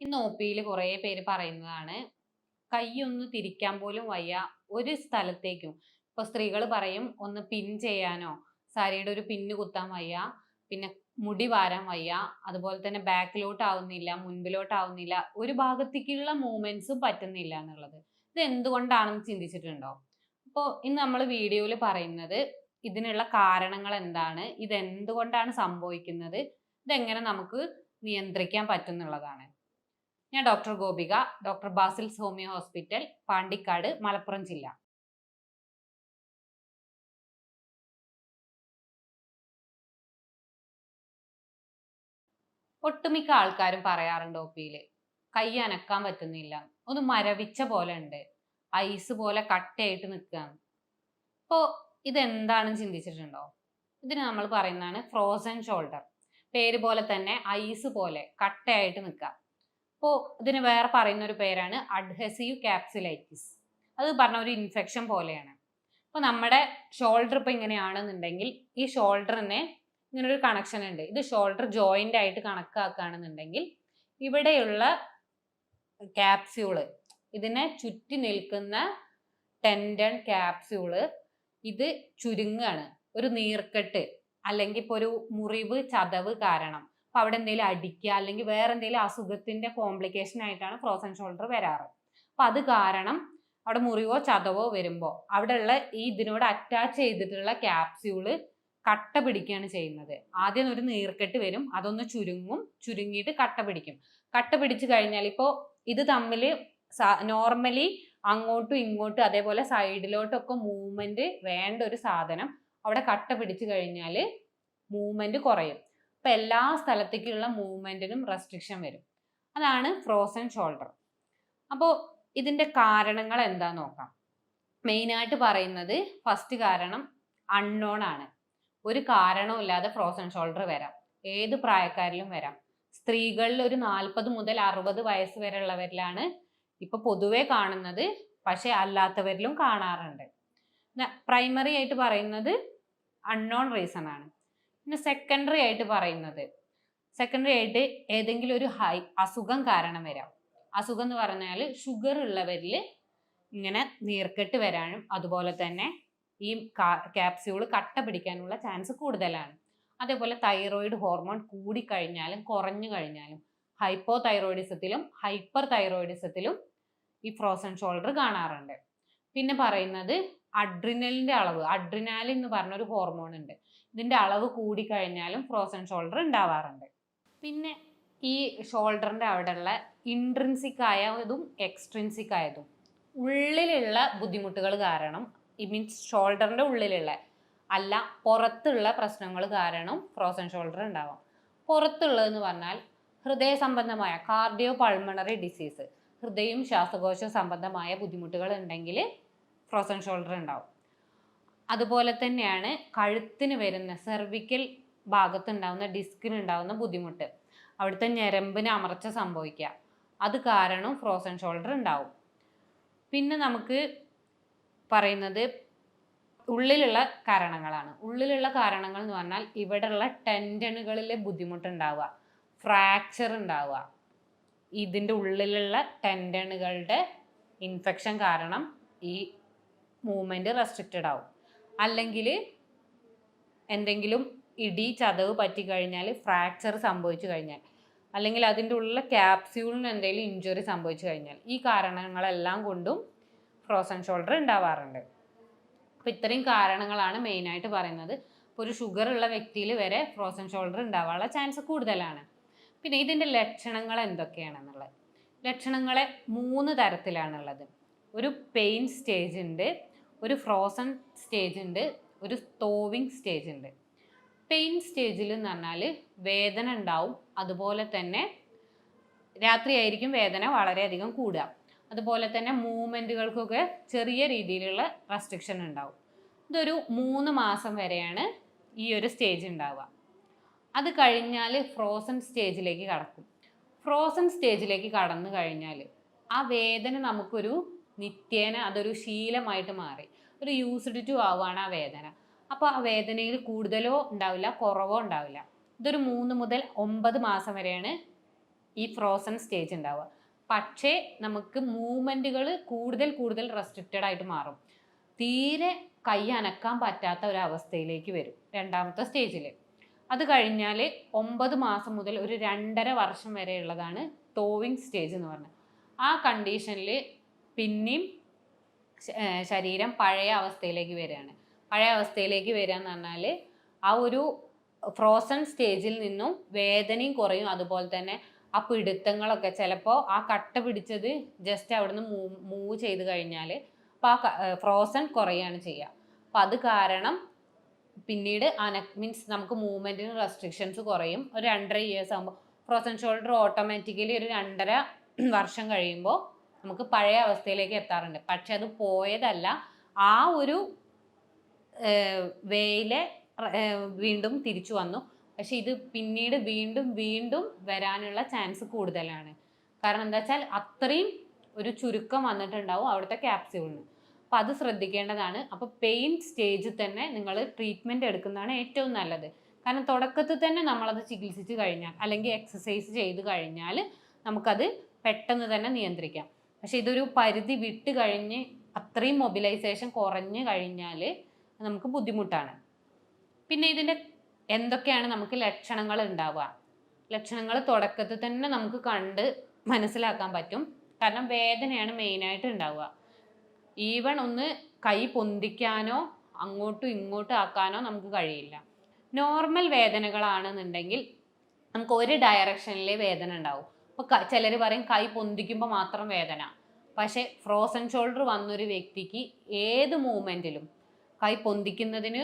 ഇന്ന് ഒ പിയിൽ കുറേ പേര് പറയുന്നതാണ് കൈയൊന്ന് തിരിക്കാൻ പോലും വയ്യ ഒരു സ്ഥലത്തേക്കും. ഇപ്പൊ സ്ത്രീകൾ പറയും ഒന്ന് പിൻ ചെയ്യാനോ സാരിയുടെ ഒരു പിന്ന് കുത്താൻ വയ്യ, പിന്നെ മുടി വാരാൻ വയ്യ, അതുപോലെ തന്നെ ബാക്കിലോട്ട് ആവുന്നില്ല, മുൻപിലോട്ട് ആവുന്നില്ല, ഒരു ഭാഗത്തേക്കുള്ള മൂവ്മെന്റ്സും പറ്റുന്നില്ല എന്നുള്ളത്. ഇത് എന്തുകൊണ്ടാണെന്ന് ചിന്തിച്ചിട്ടുണ്ടോ? അപ്പോൾ ഇന്ന് നമ്മൾ വീഡിയോയിൽ പറയുന്നത് ഇതിനുള്ള കാരണങ്ങൾ എന്താണ്, ഇത് എന്തുകൊണ്ടാണ് സംഭവിക്കുന്നത്, ഇതെങ്ങനെ നമുക്ക് നിയന്ത്രിക്കാൻ പറ്റുന്നുള്ളതാണ്. ഞാൻ doctor Gopika, doctor Basil's homeo hospital, Pandikkad, Malappuram ജില്ല. ഒട്ടുമിക്ക ആൾക്കാരും പറയാറുണ്ട് ഒ പിയില് കൈ അനക്കാൻ പറ്റുന്നില്ല, ഒന്ന് മരവിച്ച പോലെ ഉണ്ട്, ഐസ് പോലെ കട്ടയായിട്ട് നിൽക്കുകയാണ്. അപ്പോൾ ഇതെന്താണെന്ന് ചിന്തിച്ചിട്ടുണ്ടോ? ഇതിന് നമ്മൾ പറയുന്നതാണ് ഫ്രോസൺ ഷോൾഡർ. പേര് പോലെ തന്നെ ഐസ് പോലെ കട്ടയായിട്ട് നിൽക്കുക. അപ്പോൾ ഇതിന് വേറെ പറയുന്ന ഒരു പേരാണ് അഡ്ഹസീവ് ക്യാപ്സുലൈറ്റിസ്. അത് പറഞ്ഞ ഒരു ഇൻഫെക്ഷൻ പോലെയാണ്. അപ്പോൾ നമ്മുടെ ഷോൾഡർ ഇപ്പോൾ ഇങ്ങനെയാണെന്നുണ്ടെങ്കിൽ ഈ ഷോൾഡറിന് ഇങ്ങനെ ഒരു കണക്ഷൻ ഉണ്ട്. ഇത് ഷോൾഡർ ജോയിന്റ് ആയിട്ട് കണക്കാക്കുകയാണെന്നുണ്ടെങ്കിൽ ഇവിടെയുള്ള ക്യാപ്സ്യൂള്, ഇതിനെ ചുറ്റി നിൽക്കുന്ന ടെൻഡൻ ക്യാപ്സ്യൂള് ഇത് ചുരുങ്ങാണ്. ഒരു നീർക്കെട്ട് അല്ലെങ്കിൽ ഇപ്പോൾ ഒരു മുറിവ് ചതവ് കാരണം അപ്പൊ അവിടെ എന്തെങ്കിലും അടിക്കുക അല്ലെങ്കിൽ വേറെ എന്തെങ്കിലും അസുഖത്തിന്റെ കോംപ്ലിക്കേഷൻ ആയിട്ടാണ് ഫ്രോസൺ ഷോൾഡർ വരാറ്. അപ്പൊ അത് കാരണം അവിടെ മുറിവോ ചതവോ വരുമ്പോൾ അവിടെയുള്ള ഈ ഇതിനോട് അറ്റാച്ച് ചെയ്തിട്ടുള്ള ക്യാപ്സ്യൂള് കട്ട പിടിക്കുകയാണ് ചെയ്യുന്നത്. ആദ്യം ഒരു നീർക്കെട്ട് വരും, അതൊന്ന് ചുരുങ്ങും, ചുരുങ്ങിയിട്ട് കട്ട പിടിക്കും. കട്ട പിടിച്ചു കഴിഞ്ഞാൽ ഇപ്പോൾ ഇത് തമ്മിൽ നോർമലി അങ്ങോട്ടും ഇങ്ങോട്ടും അതേപോലെ സൈഡിലോട്ടൊക്കെ മൂവ്മെന്റ് വേണ്ട ഒരു സാധനം അവിടെ കട്ട പിടിച്ചു കഴിഞ്ഞാൽ മൂവ്മെന്റ് കുറയും. അപ്പൊ എല്ലാ സ്ഥലത്തേക്കുള്ള മൂവ്മെന്റിനും റെസ്ട്രിക്ഷൻ വരും. അതാണ് ഫ്രോസൺ ഷോൾഡർ. അപ്പോൾ ഇതിന്റെ കാരണങ്ങൾ എന്താ നോക്കാം. മെയിനായിട്ട് പറയുന്നത് ഫസ്റ്റ് കാരണം അൺനോൺ ആണ്. ഒരു കാരണവും ഇല്ലാതെ ഫ്രോസൺ ഷോൾഡർ വരാം, ഏത് പ്രായക്കാരിലും വരാം. സ്ത്രീകളിൽ ഒരു 40 മുതൽ 60 വയസ്സ് വരെ ഉള്ളവരിലാണ് ഇപ്പൊ പൊതുവെ കാണുന്നത്, പക്ഷെ അല്ലാത്തവരിലും കാണാറുണ്ട്. പ്രൈമറി ആയിട്ട് പറയുന്നത് അൺനോൺ റീസൺ ആണ്. പിന്നെ സെക്കൻഡറി ആയിട്ട് പറയുന്നത്, സെക്കൻഡറി ആയിട്ട് ഏതെങ്കിലും ഒരു അസുഖം കാരണം വരാം. അസുഖം എന്ന് പറഞ്ഞാൽ ഷുഗർ ഉള്ളവരിൽ ഇങ്ങനെ നീർക്കെട്ട് വരാനും അതുപോലെ തന്നെ ഈ ക്യാപ്സ്യൂൾ കട്ട പിടിക്കാനുള്ള ചാൻസ് കൂടുതലാണ്. അതേപോലെ തൈറോയിഡ് ഹോർമോൺ കൂടിക്കഴിഞ്ഞാലും കുറഞ്ഞു കഴിഞ്ഞാലും ഹൈപ്പോ തൈറോയിഡിസത്തിലും ഹൈപ്പർ തൈറോയിഡിസത്തിലും ഈ ഫ്രോസൺ ഷോൾഡർ കാണാറുണ്ട്. പിന്നെ പറയുന്നത് അഡ്രിനലിന്റെ അളവ്, അഡ്രിനാലിൻ എന്ന് പറഞ്ഞൊരു ഹോർമോൺ ഉണ്ട്, ഇതിന്റെ അളവ് കൂടിക്കഴിഞ്ഞാലും ഫ്രോസൺ ഷോൾഡർ ഉണ്ടാവാറുണ്ട്. പിന്നെ ഈ ഷോൾഡറിന്റെ അവിടെയുള്ള ഇൻട്രിൻസിക് ആയതും എക്സ്ട്രിൻസിക് ആയതും ഉള്ളിലുള്ള ബുദ്ധിമുട്ടുകൾ കാരണം, ഈ മീൻസ് ഷോൾഡറിന്റെ ഉള്ളിലുള്ള അല്ല പുറത്തുള്ള പ്രശ്നങ്ങൾ കാരണം ഫ്രോസൺ ഷോൾഡർ ഉണ്ടാവാം. പുറത്തുള്ളതെന്ന് പറഞ്ഞാൽ ഹൃദയ സംബന്ധമായ കാർഡിയോ പൾമണറി ഡിസീസ്, ഹൃദയം ശ്വാസകോശ സംബന്ധമായ ബുദ്ധിമുട്ടുകൾ ഉണ്ടെങ്കിൽ ഫ്രോസൺ ഷോൾഡർ ഉണ്ടാവും. അതുപോലെ തന്നെയാണ് കഴുത്തിന് വരുന്ന സെർവിക്കൽ ഭാഗത്തുണ്ടാവുന്ന ഡിസ്കിന് ഉണ്ടാവുന്ന ബുദ്ധിമുട്ട്, അവിടുത്തെ ഞരമ്പിന് അമർച്ച സംഭവിക്കുക, അത് കാരണം ഫ്രോസൺ ഷോൾഡർ ഉണ്ടാവും. പിന്നെ നമുക്ക് പറയുന്നത് ഉള്ളിലുള്ള കാരണങ്ങളാണ്. ഉള്ളിലുള്ള കാരണങ്ങൾ എന്ന് പറഞ്ഞാൽ ഇവിടെയുള്ള ടെൻഡനുകളിലെ ബുദ്ധിമുട്ടുണ്ടാവുക, ഫ്രാക്ചർ ഉണ്ടാവുക. ഇതിൻ്റെ ഉള്ളിലുള്ള ടെൻഡനുകളുടെ ഇൻഫെക്ഷൻ കാരണം ഈ മൂവ്മെന്റ് റെസ്ട്രിക്റ്റഡ് ആവും. അല്ലെങ്കിൽ എന്തെങ്കിലും ഇടി ചതവ് പറ്റിക്കഴിഞ്ഞാൽ, ഫ്രാക്ചർ സംഭവിച്ചു കഴിഞ്ഞാൽ, അല്ലെങ്കിൽ അതിൻ്റെ ഉള്ളിലെ ക്യാപ്സ്യൂളിന് എന്തെങ്കിലും ഇഞ്ചുറി സംഭവിച്ചു കഴിഞ്ഞാൽ, ഈ കാരണങ്ങളെല്ലാം കൊണ്ടും ഫ്രോസൺ ഷോൾഡർ ഉണ്ടാവാറുണ്ട്. അപ്പോൾ ഇത്രയും കാരണങ്ങളാണ് മെയിനായിട്ട് പറയുന്നത്. ഇപ്പോൾ ഒരു ഷുഗർ ഉള്ള വ്യക്തിയിൽ വരെ ഫ്രോസൺ ഷോൾഡർ ഉണ്ടാവാനുള്ള ചാൻസ് കൂടുതലാണ്. പിന്നെ ഇതിൻ്റെ ലക്ഷണങ്ങൾ എന്തൊക്കെയാണെന്നുള്ളത്, ലക്ഷണങ്ങളെ 3 തരത്തിലാണുള്ളത്. ഒരു പെയിൻ സ്റ്റേജ് ഉണ്ട്, ഒരു ഫ്രോസൺ സ്റ്റേജ് ഉണ്ട്, ഒരു തോവിങ് സ്റ്റേജ് ഉണ്ട്. പെയിൻ സ്റ്റേജിൽ എന്ന് പറഞ്ഞാൽ വേദന ഉണ്ടാവും, അതുപോലെ തന്നെ രാത്രിയായിരിക്കും വേദന വളരെയധികം കൂടുക, അതുപോലെ തന്നെ മൂവ്മെൻറ്റുകൾക്കൊക്കെ ചെറിയ രീതിയിലുള്ള റെസ്ട്രിക്ഷൻ ഉണ്ടാവും. ഇതൊരു 3 മാസം വരെയാണ് ഈ ഒരു സ്റ്റേജ് ഉണ്ടാവുക. അത് കഴിഞ്ഞാൽ ഫ്രോസൺ സ്റ്റേജിലേക്ക് കടക്കും. ഫ്രോസൺ സ്റ്റേജിലേക്ക് കടന്നു കഴിഞ്ഞാൽ ആ വേദന നമുക്കൊരു നിത്യേന അതൊരു ശീലമായിട്ട് മാറി, ഒരു യൂസ്ഡ് ടു ആവുകയാണ് ആ വേദന. അപ്പോൾ ആ വേദനയിൽ കൂടുതലോ ഉണ്ടാവില്ല, കുറവോ ഉണ്ടാവില്ല. ഇതൊരു 3 മുതൽ 9 മാസം വരെയാണ് ഈ ഫ്രോസൺ സ്റ്റേജ് ഉണ്ടാവുക. പക്ഷേ നമുക്ക് മൂവ്മെൻറ്റുകൾ കൂടുതൽ റെസ്ട്രിക്റ്റഡ് ആയിട്ട് മാറും. തീരെ കൈ അനക്കാൻ പറ്റാത്ത ഒരവസ്ഥയിലേക്ക് വരും രണ്ടാമത്തെ സ്റ്റേജിൽ. അത് കഴിഞ്ഞാൽ 9 മാസം മുതൽ ഒരു 2.5 വർഷം വരെ ഉള്ളതാണ് ടോവിങ് സ്റ്റേജ് എന്ന് പറഞ്ഞത്. ആ കണ്ടീഷനിൽ പിന്നെയും ശരീരം പഴയ അവസ്ഥയിലേക്ക് വരികയാണ്. പഴയ അവസ്ഥയിലേക്ക് വരിക എന്ന് പറഞ്ഞാൽ ആ ഒരു ഫ്രോസൺ സ്റ്റേജിൽ നിന്നും വേദനയും കുറയും. അതുപോലെ തന്നെ ആ പിടുത്തങ്ങളൊക്കെ ചിലപ്പോൾ ആ കട്ട പിടിച്ചത് ജസ്റ്റ് അവിടുന്ന് മൂവ് ചെയ്ത് കഴിഞ്ഞാൽ അപ്പോൾ ആ ഫ്രോസൺ കുറയാണ് ചെയ്യുക. അപ്പോൾ അത് കാരണം പിന്നീട് മീൻസ് നമുക്ക് മൂവ്മെൻറ്റിന് റെസ്ട്രിക്ഷൻസ് കുറയും. ഒരു 2.5 ഇയേഴ്സ് ആകുമ്പോൾ ഫ്രോസൺ ഷോൾഡർ ഓട്ടോമാറ്റിക്കലി ഒരു 2.5 വർഷം കഴിയുമ്പോൾ നമുക്ക് പഴയ അവസ്ഥയിലേക്ക് എത്താറുണ്ട്. പക്ഷെ അത് പോയതല്ല, ആ ഒരു വേയിലെ വീണ്ടും തിരിച്ചു വന്നു. പക്ഷെ ഇത് പിന്നീട് വീണ്ടും വരാനുള്ള ചാൻസ് കൂടുതലാണ്. കാരണം എന്താ വെച്ചാൽ അത്രയും ഒരു ചുരുക്കം വന്നിട്ടുണ്ടാവും അവിടുത്തെ ക്യാപ്സ്യൂളിന്. അപ്പം അത് ശ്രദ്ധിക്കേണ്ടതാണ്. അപ്പോൾ പെയിൻ സ്റ്റേജിൽ തന്നെ നിങ്ങൾ ട്രീറ്റ്മെൻറ്റ് എടുക്കുന്നതാണ് ഏറ്റവും നല്ലത്. കാരണം തുടക്കത്തിൽ തന്നെ നമ്മളത് ചികിത്സിച്ച് കഴിഞ്ഞാൽ അല്ലെങ്കിൽ എക്സസൈസ് ചെയ്ത് കഴിഞ്ഞാൽ നമുക്കത് പെട്ടെന്ന് തന്നെ നിയന്ത്രിക്കാം. പക്ഷെ ഇതൊരു പരിധി വിട്ട് കഴിഞ്ഞ് അത്രയും മൊബിലൈസേഷൻ കുറഞ്ഞു കഴിഞ്ഞാൽ നമുക്ക് ബുദ്ധിമുട്ടാണ്. പിന്നെ ഇതിൻ്റെ എന്തൊക്കെയാണ് നമുക്ക് ലക്ഷണങ്ങൾ ഉണ്ടാവുക? ലക്ഷണങ്ങൾ തുടക്കത്തിൽ തന്നെ നമുക്ക് കണ്ട് മനസ്സിലാക്കാൻ പറ്റും. കാരണം വേദനയാണ് മെയിനായിട്ട് ഉണ്ടാവുക. ഈവൺ ഒന്ന് കൈ പൊന്തിക്കാനോ അങ്ങോട്ടും ഇങ്ങോട്ടും ആക്കാനോ നമുക്ക് കഴിയില്ല. നോർമൽ വേദനകളാണെന്നുണ്ടെങ്കിൽ നമുക്ക് ഒരു ഡയറക്ഷനിലേ വേദന ഉണ്ടാവും. ഇപ്പോൾ ചിലർ പറയും കൈ പൊന്തിക്കുമ്പോൾ മാത്രം വേദന. പക്ഷേ ഫ്രോസൺ ഷോൾഡർ വന്നൊരു വ്യക്തിക്ക് ഏത് മൂവ്മെൻറ്റിലും കൈ പൊന്തിക്കുന്നതിന്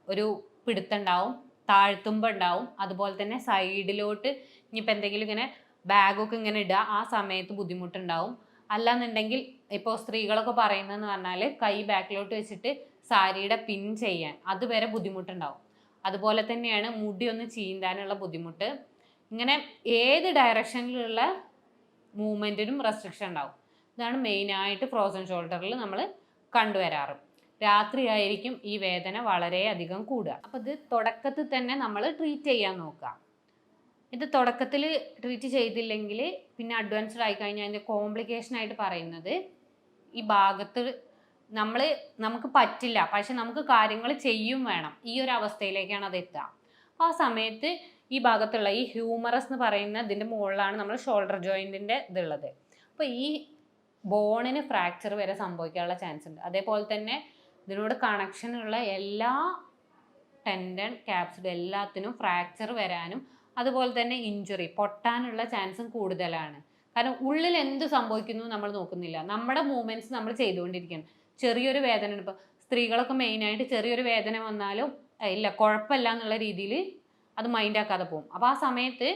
ഒരു പിടുത്തുണ്ടാവും, താഴ്ത്തുമ്പോൾ ഉണ്ടാവും. അതുപോലെ തന്നെ സൈഡിലോട്ട് ഇനിയിപ്പോൾ എന്തെങ്കിലും ഇങ്ങനെ ബാഗൊക്കെ ഇങ്ങനെ ഇടുക, ആ സമയത്ത് ബുദ്ധിമുട്ടുണ്ടാവും. അല്ലാന്നുണ്ടെങ്കിൽ ഇപ്പോൾ സ്ത്രീകളൊക്കെ പറയുന്നതെന്ന് പറഞ്ഞാൽ കൈ ബാക്കിലോട്ട് വെച്ചിട്ട് സാരിയുടെ പിൻ ചെയ്യാൻ അതുവരെ ബുദ്ധിമുട്ടുണ്ടാവും. അതുപോലെ തന്നെയാണ് മുടി ഒന്ന് ചീന്താനുള്ള ബുദ്ധിമുട്ട്. ഇങ്ങനെ ഏത് ഡയറക്ഷനിലുള്ള മൂവ്മെൻറ്റിനും റെസ്ട്രിക്ഷൻ ഉണ്ടാവും. ഇതാണ് മെയിനായിട്ട് ഫ്രോസൺ ഷോൾഡറിൽ നമ്മൾ കണ്ടുവരാറ്. രാത്രിയായിരിക്കും ഈ വേദന വളരെയധികം കൂടുക. അപ്പോൾ ഇത് തുടക്കത്തിൽ തന്നെ നമ്മൾ ട്രീറ്റ് ചെയ്യാൻ നോക്കുക. ഇത് തുടക്കത്തിൽ ട്രീറ്റ് ചെയ്തില്ലെങ്കിൽ പിന്നെ അഡ്വാൻസ്ഡ് ആയി കഴിഞ്ഞാൽ അതിൻ്റെ കോംപ്ലിക്കേഷൻ ആയിട്ട് പറയുന്നത് ഈ ഭാഗത്ത് നമുക്ക് പറ്റില്ല, പക്ഷെ നമുക്ക് കാര്യങ്ങൾ ചെയ്യും വേണം, ഈ ഒരു അവസ്ഥയിലേക്കാണ് അത് എത്തുക. അപ്പോൾ ആ സമയത്ത് ഈ ഭാഗത്തുള്ള ഈ ഹ്യൂമറസ് എന്ന് പറയുന്ന ഇതിൻ്റെ മുകളിലാണ് നമ്മൾ ഷോൾഡർ ജോയിൻറ്റിൻ്റെ ഇതുള്ളത്. അപ്പോൾ ഈ ബോണിന് ഫ്രാക്ചർ വരെ സംഭവിക്കാനുള്ള ചാൻസ് ഉണ്ട്. അതേപോലെ തന്നെ ഇതിനോട് കണക്ഷനുള്ള എല്ലാ ടെൻഡൻ ക്യാപ്സുഡ് എല്ലാത്തിനും ഫ്രാക്ചർ വരാനും അതുപോലെ തന്നെ ഇഞ്ചുറി പൊട്ടാനുള്ള ചാൻസും കൂടുതലാണ്. കാരണം ഉള്ളിൽ എന്ത് സംഭവിക്കുന്നു നമ്മൾ നോക്കുന്നില്ല, നമ്മുടെ മൂവ്മെൻറ്റ്സ് നമ്മൾ ചെയ്തുകൊണ്ടിരിക്കുകയാണ്. ചെറിയൊരു വേദന, ഇപ്പോൾ സ്ത്രീകളൊക്കെ മെയിനായിട്ട് ചെറിയൊരു വേദന വന്നാലും ഇല്ല കുഴപ്പമില്ല എന്നുള്ള രീതിയിൽ അത് മൈൻഡാക്കാതെ പോകും. അപ്പോൾ ആ സമയത്ത്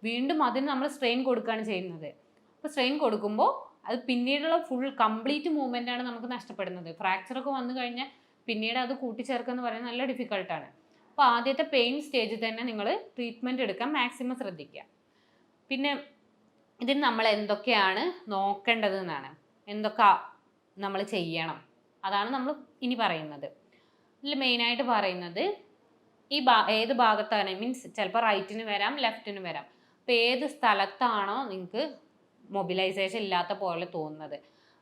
വീണ്ടും അതിന് നമ്മൾ സ്ട്രെയിൻ കൊടുക്കുകയാണ് ചെയ്യുന്നത്. അപ്പോൾ സ്ട്രെയിൻ കൊടുക്കുമ്പോൾ അത് പിന്നീടുള്ള കംപ്ലീറ്റ് മൂവ്മെൻ്റാണ് നമുക്ക് നഷ്ടപ്പെടുന്നത്. ഫ്രാക്ചറൊക്കെ വന്നു കഴിഞ്ഞാൽ പിന്നീട് അത് കൂട്ടിച്ചേർക്കുക എന്ന് പറയുന്നത് നല്ല ഡിഫിക്കൾട്ടാണ്. അപ്പോൾ ആദ്യത്തെ പെയിൻ സ്റ്റേജിൽ തന്നെ നിങ്ങൾ ട്രീറ്റ്മെൻറ്റ് എടുക്കാൻ മാക്സിമം ശ്രദ്ധിക്കുക. പിന്നെ ഇതിന് നമ്മൾ എന്തൊക്കെയാണ് നോക്കേണ്ടത് എന്നാണ്, എന്തൊക്കെ നമ്മൾ ചെയ്യണം, അതാണ് നമ്മൾ ഇനി പറയുന്നത്. ഇതിൽ മെയിനായിട്ട് പറയുന്നത് ഈ ഏത് ഭാഗത്താണ്, മീൻസ് ചിലപ്പോൾ റൈറ്റിന് വരാം ലെഫ്റ്റിന് വരാം. അപ്പോൾ ഏത് സ്ഥലത്താണോ നിങ്ങൾക്ക് മൊബിലൈസേഷൻ ഇല്ലാത്ത പോലെ തോന്നുന്നത്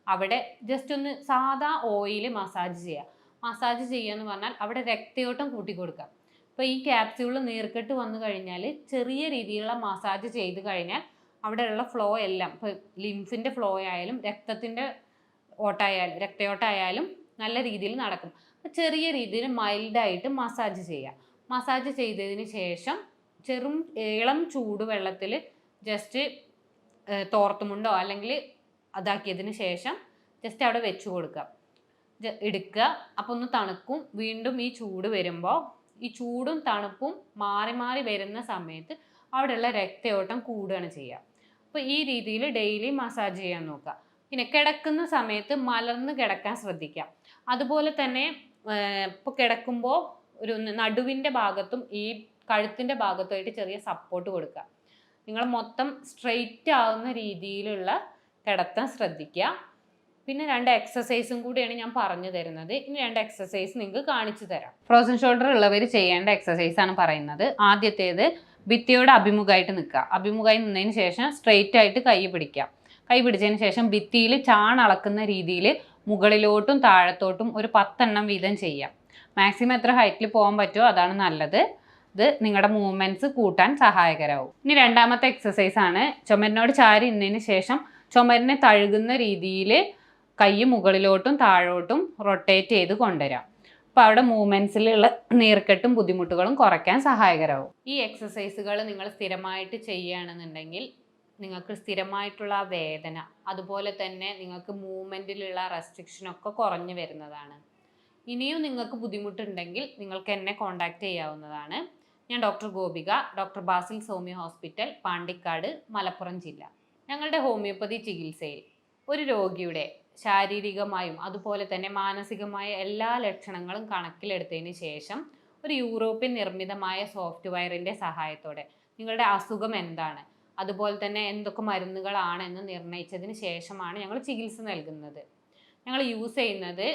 അവിടെ ജസ്റ്റ് ഒന്ന് സാധാ ഓയിൽ മസാജ് ചെയ്യുക. മസാജ് ചെയ്യുക എന്ന് പറഞ്ഞാൽ അവിടെ രക്തയോട്ടം കൂട്ടി കൊടുക്കുക. ഇപ്പോൾ ഈ ക്യാപ്സ്യൂളിൽ നീർക്കെട്ട് വന്നു കഴിഞ്ഞാൽ ചെറിയ രീതിയിലുള്ള മസാജ് ചെയ്ത് കഴിഞ്ഞാൽ അവിടെയുള്ള ഫ്ലോ എല്ലാം, ഇപ്പോൾ ലിംഫിൻ്റെ ഫ്ലോ ആയാലും രക്തത്തിൻ്റെ രക്തയോട്ടമായാലും നല്ല രീതിയിൽ നടക്കും. അപ്പോൾ ചെറിയ രീതിയിൽ മൈൽഡായിട്ട് മസാജ് ചെയ്യുക. മസാജ് ചെയ്തതിന് ശേഷം ഇളം ചൂടുവെള്ളത്തിൽ ജസ്റ്റ് തോർത്തുമുണ്ടോ അല്ലെങ്കിൽ അതാക്കിയതിന് ശേഷം ജസ്റ്റ് അവിടെ വെച്ച് കൊടുക്കുക, എടുക്കുക. അപ്പോൾ ഒന്ന് തണുക്കും. വീണ്ടും ഈ ചൂട് വരുമ്പോൾ ഈ ചൂടും തണുപ്പും മാറി മാറി വരുന്ന സമയത്ത് അവിടെയുള്ള രക്തയോട്ടം കൂടുകയാണ് ചെയ്യുക. അപ്പോൾ ഈ രീതിയിൽ ഡെയിലി മസാജ് ചെയ്യാൻ നോക്കുക. പിന്നെ കിടക്കുന്ന സമയത്ത് മലർന്ന് കിടക്കാൻ ശ്രദ്ധിക്കുക. അതുപോലെ തന്നെ ഇപ്പോൾ കിടക്കുമ്പോൾ ഒരു നടുവിൻ്റെ ഭാഗത്തും ഈ കഴുത്തിൻ്റെ ഭാഗത്തുമായിട്ട് ചെറിയ സപ്പോർട്ട് കൊടുക്കുക. നിങ്ങൾ മൊത്തം സ്ട്രെയിറ്റ് ആവുന്ന രീതിയിലുള്ള കിടത്താൻ ശ്രദ്ധിക്കുക. പിന്നെ 2 എക്സസൈസും കൂടിയാണ് ഞാൻ പറഞ്ഞു തരുന്നത്. ഇനി 2 എക്സസൈസ് നിങ്ങൾക്ക് കാണിച്ചു തരാം. ഫ്രോസൺ ഷോൾഡർ ഉള്ളവർ ചെയ്യേണ്ട എക്സസൈസാണ് പറയുന്നത്. ആദ്യത്തേത് ഭിത്തിയോട് അഭിമുഖമായിട്ട് നിൽക്കുക. അഭിമുഖമായി നിന്നതിന് ശേഷം സ്ട്രെയിറ്റ് ആയിട്ട് കൈ പിടിക്കുക. കൈ പിടിച്ചതിന് ശേഷം ഭിത്തിയിൽ ചാണളക്കുന്ന രീതിയിൽ മുകളിലോട്ടും താഴത്തോട്ടും ഒരു 10 എണ്ണം വീതം ചെയ്യാം. മാക്സിമം എത്ര ഹൈറ്റിൽ പോകാൻ പറ്റുമോ അതാണ് നല്ലത്. ഇത് നിങ്ങളുടെ മൂവ്മെൻറ്റ്സ് കൂട്ടാൻ സഹായകരമാവും. ഇനി രണ്ടാമത്തെ എക്സസൈസ് ആണ്. ചുമരിനോട് ചാരി ഇന്നതിന് ശേഷം ചുമരിനെ തഴുകുന്ന രീതിയിൽ കൈ മുകളിലോട്ടും താഴോട്ടും റൊട്ടേറ്റ് ചെയ്ത് കൊണ്ടുവരാം. അപ്പോൾ അവിടെ മൂവ്മെൻറ്റ്സിലുള്ള നീർക്കെട്ടും ബുദ്ധിമുട്ടുകളും കുറയ്ക്കാൻ സഹായകരമാവും. ഈ എക്സസൈസുകൾ നിങ്ങൾ സ്ഥിരമായിട്ട് ചെയ്യുകയാണെന്നുണ്ടെങ്കിൽ നിങ്ങൾക്ക് സ്ഥിരമായിട്ടുള്ള വേദന, അതുപോലെ തന്നെ നിങ്ങൾക്ക് മൂവ്മെൻറ്റിലുള്ള റെസ്ട്രിക്ഷനൊക്കെ കുറഞ്ഞു വരുന്നതാണ്. ഇനിയും നിങ്ങൾക്ക് ബുദ്ധിമുട്ടുണ്ടെങ്കിൽ നിങ്ങൾക്ക് എന്നെ കോൺടാക്റ്റ് ചെയ്യാവുന്നതാണ്. ഞാൻ doctor Gopika, doctor Basil Soumya hospital, Pandikkad, Malappuram ജില്ല. ഞങ്ങളുടെ ഹോമിയോപ്പതി ചികിത്സയിൽ ഒരു രോഗിയുടെ ശാരീരികമായും അതുപോലെ തന്നെ മാനസികമായ എല്ലാ ലക്ഷണങ്ങളും കണക്കിലെടുത്തതിന് ശേഷം ഒരു യൂറോപ്യൻ നിർമ്മിതമായ സോഫ്റ്റ്വെയറിൻ്റെ സഹായത്തോടെ നിങ്ങളുടെ അസുഖം എന്താണ്, അതുപോലെ തന്നെ എന്തൊക്കെ മരുന്നുകളാണ് എന്ന് നിർണ്ണയിച്ചതിന് ശേഷമാണ് ഞങ്ങൾ ചികിത്സ നൽകുന്നത്. ഞങ്ങൾ യൂസ് ചെയ്യുന്നത്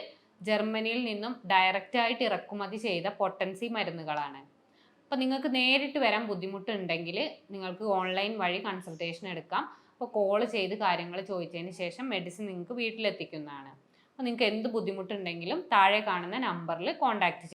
ജർമ്മനിയിൽ നിന്നും ഡയറക്റ്റായിട്ട് ഇറക്കുമതി ചെയ്ത പൊട്ടൻസി മരുന്നുകളാണ്. അപ്പോൾ നിങ്ങൾക്ക് നേരിട്ട് വരാൻ ബുദ്ധിമുട്ടുണ്ടെങ്കിൽ നിങ്ങൾക്ക് ഓൺലൈൻ വഴി കൺസൾട്ടേഷൻ എടുക്കാം. അപ്പോൾ കോൾ ചെയ്ത് കാര്യങ്ങൾ ചോദിച്ചതിന് ശേഷം മെഡിസിൻ നിങ്ങൾക്ക് വീട്ടിലെത്തിക്കുന്നതാണ്. അപ്പോൾ നിങ്ങൾക്ക് എന്ത് ബുദ്ധിമുട്ടുണ്ടെങ്കിലും താഴെ കാണുന്ന നമ്പറിൽ കോൺടാക്റ്റ്